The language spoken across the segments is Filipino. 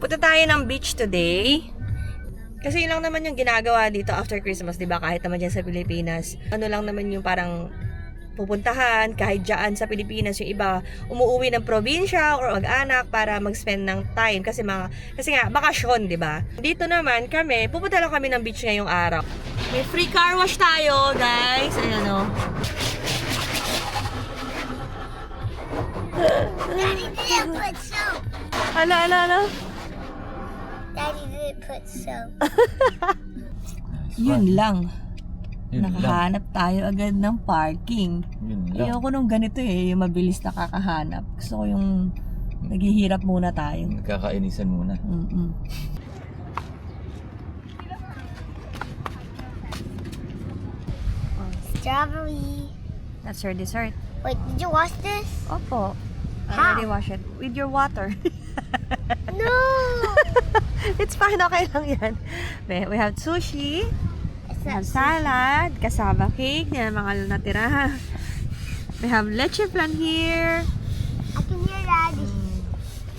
Punta tayo ng beach today. Kasi yun lang naman yung ginagawa dito after Christmas, di ba? Kahit naman dyan sa Pilipinas. Ano lang naman yung parang pupuntahan, kahit dyan sa Pilipinas, yung iba umuwi ng probinsya or mag-anak para mag-spend ng time. Kasi nga, bakasyon, di ba? Dito naman kami, pupunta lang kami ng beach ngayong araw. May free car wash tayo, guys. Ayan o. Daddy didn't put soap. Ala. Daddy didn't put soap. Yun lang. Yun lang. Nakahanap tayo agad ng parking. Yun lang. Ayoko nung ganito yung mabilis nakakahanap. Gusto ko yung naghihirap muna tayo. Nagkakainisan muna. Strawberry. That's your dessert. Wait, did you wash this? Opo. I How? already wash it. With your water. No. It's fine. Okay lang yan. We have sushi. It's We not have salad. Cassava cake. Yan ang mga natira. We have leche flan here. I can hear Daddy.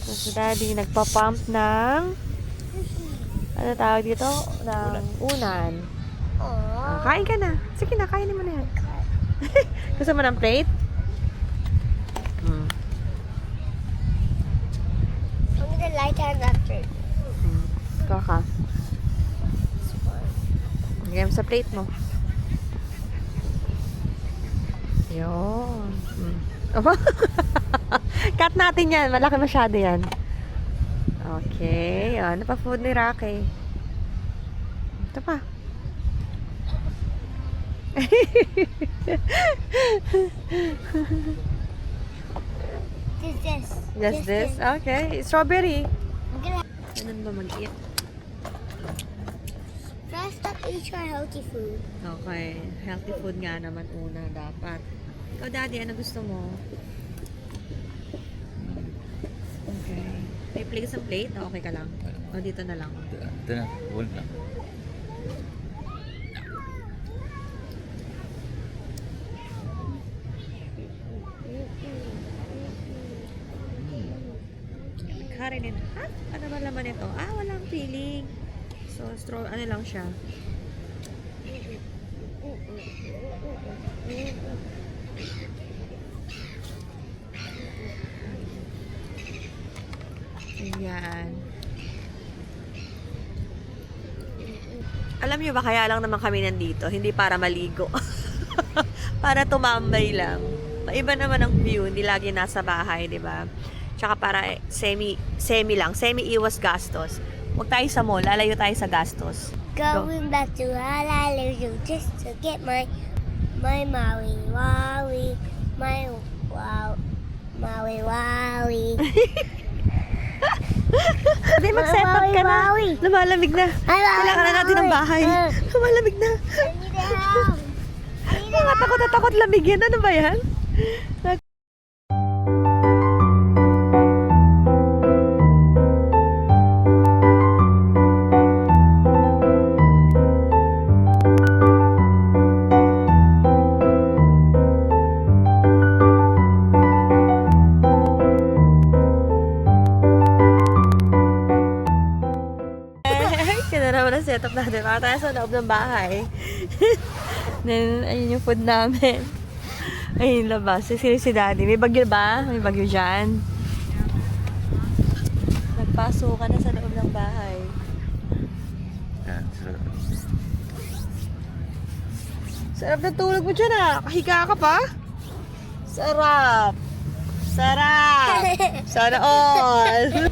So, si Daddy nagpa-pump ng ano tawag dito? Ng unan. Aww. Kain ka na. Sige na, kainin mo na yan. Gusto mo ng plate? I'm gonna light on after. Kaka. Lagay mo sa plate mo. Yun. Aba. Cut natin yan. Malaki masyado yan. Okay. Ano pa food ni Rocky? Ito pa. This. Just this? Okay. Strawberry. I'm gonna Ganun ba mag-eat? first up eat your healthy food. Okay. Healthy food nga naman una dapat. Ikaw, Daddy, ano gusto mo? Okay. May plate sa plate? Okay ka lang? O, dito na lang. Ito na, hold na. Cut it in half. Ano ba laman ito? Walang feeling. So, ano lang siya. Ayan. Alam niyo ba, kaya lang naman kami nandito, hindi para maligo. Para tumambay lang. Iba naman ang view, hindi lagi nasa bahay, di ba? Tsaka para semi iwas gastos. Huwag tayo sa mall, lalayo tayo sa gastos. Going back to Honolulu just to get my Maui Wowie, my Maui Wowie. Hindi, mag-set up ka na. Maui. Lumalamig na. Kailangan na natin ng bahay. Lumalamig na. I need help. Mga takot na takot lamigin. Ano ba yan? Kaya naman ang setup natin. Para tayo sa loob ng bahay. Then, ayun yung food namin. Ayun, labas. Sino si Daddy? May bagyo ba? May bagyo dyan. Nagpaso ka na sa loob ng bahay. Yan, sarap. Sarap na tulog mo dyan Kahiga ka pa? Sarap. Sarap. Sana all.